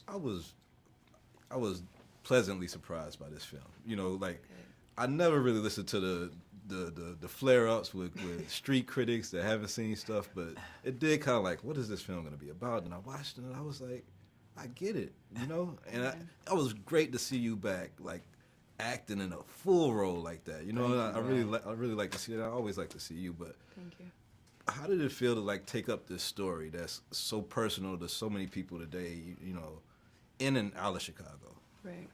I was I was pleasantly surprised by this film. You know, like I never really listened to the flare ups with street critics that haven't seen stuff, but it did kind of like, what is this film going to be about? And I watched it and I was like, I get it, you know. And I was great to see you back, like acting in a full role like that. You know, I really like to see that. I always like to see you, but thank you. how did it feel to like take up this story that's so personal to so many people today? You know, in and out of Chicago. Right.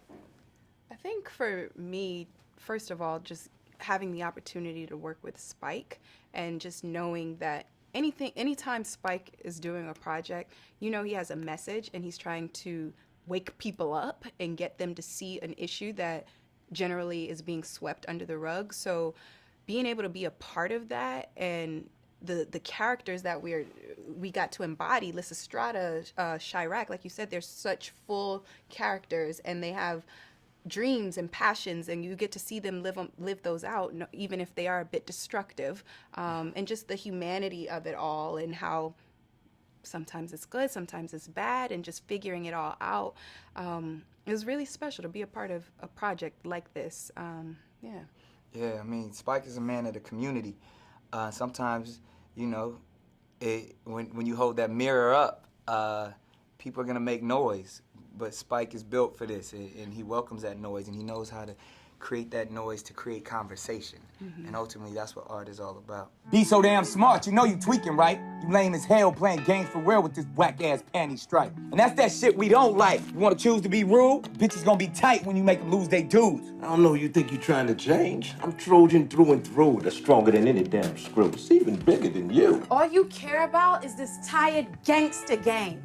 I think for me, first of all, just having the opportunity to work with Spike and just knowing that anytime Spike is doing a project, you know, he has a message and he's trying to wake people up and get them to see an issue that generally is being swept under the rug. So being able to be a part of that and the characters that we got to embody, Lysistrata, Chi-Raq, like you said, they're such full characters and they have dreams and passions, and you get to see them live those out, even if they are a bit destructive, and just the humanity of it all and how sometimes it's good, sometimes it's bad, and just figuring it all out. It was really special to be a part of a project like this. Yeah, I mean, Spike is a man of the community. Sometimes, you know, when you hold that mirror up, people are gonna make noise. But Spike is built for this, and he welcomes that noise, and he knows how to create that noise to create conversation. And ultimately, that's what art is all about. Be so damn smart, you know you tweaking, right? You lame as hell playing games for real with this whack-ass panty stripe. And that's that shit we don't like. You wanna choose to be rude? Bitches gonna be tight when you make them lose their dudes. I don't know, you think you're trying to change? I'm Trojan through and through. That's stronger than any damn screw. It's even bigger than you. All you care about is this tired gangster game.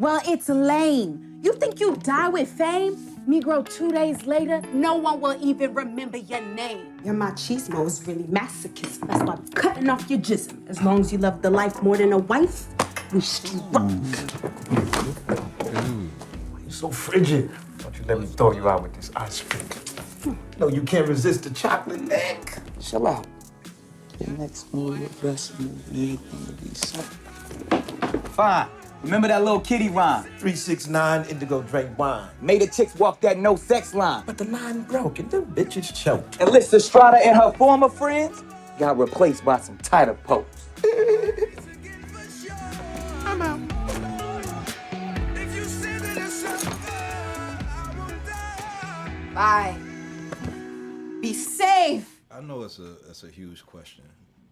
Well, it's lame. You think you die with fame? Negro, 2 days later, no one will even remember your name. Your machismo is really masochist. That's why I'm cutting off your jism. As long as you love the life more than a wife, we struck. You're so frigid. Don't you let me throw you out with this ice pick. No, you can't resist the chocolate neck. Chill out. Your next move, your best move, everything will be set. Fine. Remember that little kitty rhyme? 369 indigo drink wine. Made the chicks walk that no sex line. But the line broke and them bitches choked. And Lysistrata and her former friends got replaced by some tighter pokes. I'm out. Bye. Be safe. I know it's a huge question,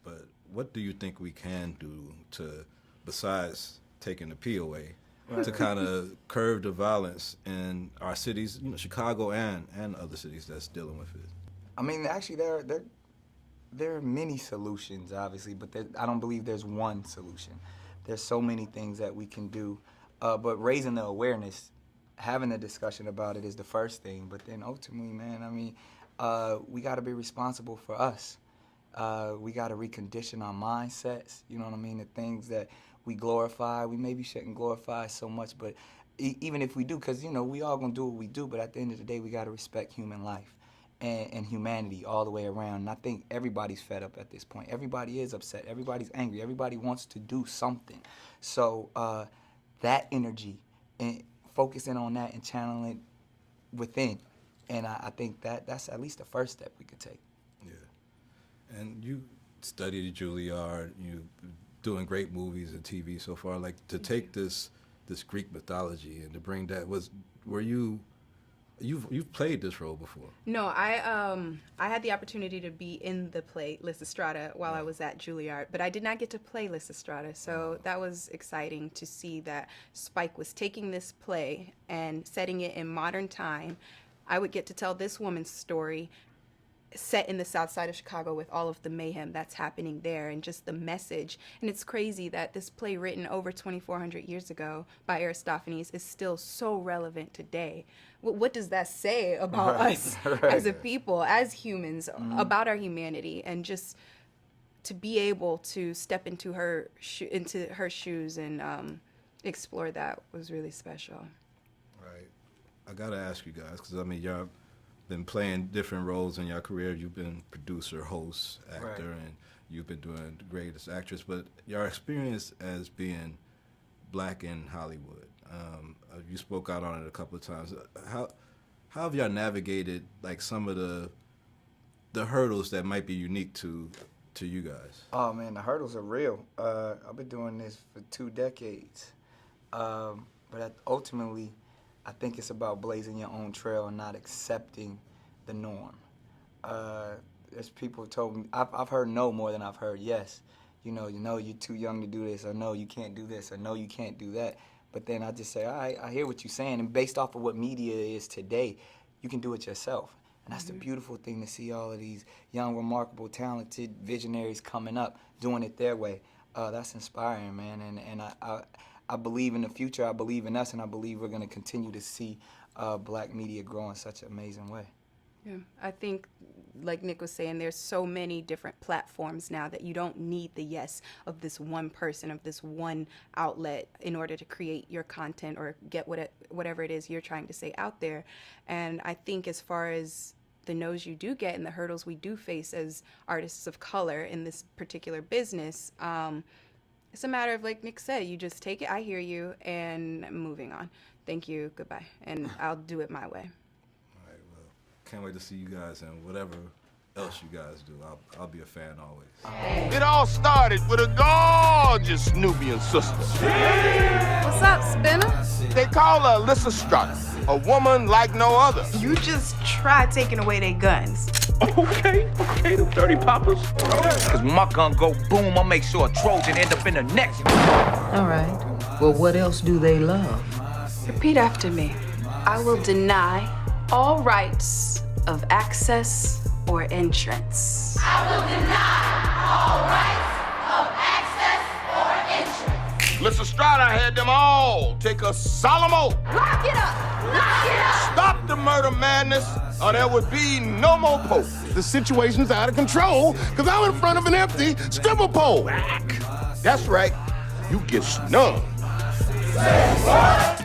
but what do you think we can do to, besides taking the P away, to kind of curb the violence in our cities, you know, Chicago and other cities that's dealing with it? I mean, actually, there are many solutions, obviously, but I don't believe there's one solution. There's so many things that we can do, but raising the awareness, having a discussion about it is the first thing. But then ultimately, man, I mean, we got to be responsible for us. We got to recondition our mindsets. You know what I mean? The things that we glorify, we maybe shouldn't glorify so much, but even if we do, because, you know, we all gonna do what we do, but at the end of the day, we gotta respect human life and humanity all the way around. And I think everybody's fed up at this point. Everybody is upset. Everybody's angry. Everybody wants to do something. So that energy, and focusing on that and channeling it within. And I think that's at least the first step we could take. Yeah. And you studied at Juilliard, you doing great movies and TV so far. Like, to take this Greek mythology and to bring that, you've played this role before? No, I had the opportunity to be in the play Lysistrata while I was at Juilliard, but I did not get to play Lysistrata, so that was exciting to see that Spike was taking this play and setting it in modern time. I would get to tell this woman's story set in the south side of Chicago with all of the mayhem that's happening there and just the message. And it's crazy that this play written over 2,400 years ago by Aristophanes is still so relevant today. What does that say about us as a people, as humans, about our humanity, and just to be able to step into her shoes and explore that was really special. Right. I gotta ask you guys, because I mean, y'all been playing different roles in your career. You've been producer, host, actor, and you've been doing great as actress. But your experience as being black in Hollywood, You spoke out on it a couple of times. How have y'all navigated like some of the hurdles that might be unique to you guys? Oh man, the hurdles are real. I've been doing this for 2 decades, but ultimately, I think it's about blazing your own trail and not accepting the norm. There's people who told me, I've heard no more than I've heard yes. You know, you're too young to do this, or no, you can't do this, or no, you can't do that. But then I just say, all right, I hear what you're saying, and based off of what media is today, you can do it yourself. And that's the beautiful thing, to see all of these young, remarkable, talented visionaries coming up, doing it their way. That's inspiring, man. And I believe in the future, I believe in us, and I believe we're going to continue to see black media grow in such an amazing way. Yeah, I think, like Nick was saying, there's so many different platforms now that you don't need the yes of this one person, of this one outlet in order to create your content or get whatever it is you're trying to say out there. And I think as far as the no's you do get and the hurdles we do face as artists of color in this particular business, it's a matter of, like Nick said, you just take it, I hear you, and moving on. Thank you, goodbye. And I'll do it my way. Can't wait to see you guys and whatever else you guys do. I'll be a fan always. It all started with a gorgeous Nubian sister. What's up, Spinner? They call her Alyssa Strutter, a woman like no other. You just try taking away their guns. Okay, the 30 poppers. Cause when my gun go boom, I'll make sure a Trojan end up in the next. All right. Well, what else do they love? Repeat after me. I will deny all rights of access or entrance. I will deny all rights of access or entrance. Alyssa Strutter had them all take a solemn oath. Lock it up! Lock it up! Stop the murder madness, or there would be no more Pope. The situation's out of control because I'm in front of an empty stripper pole. That's right. You get snubbed. Say what?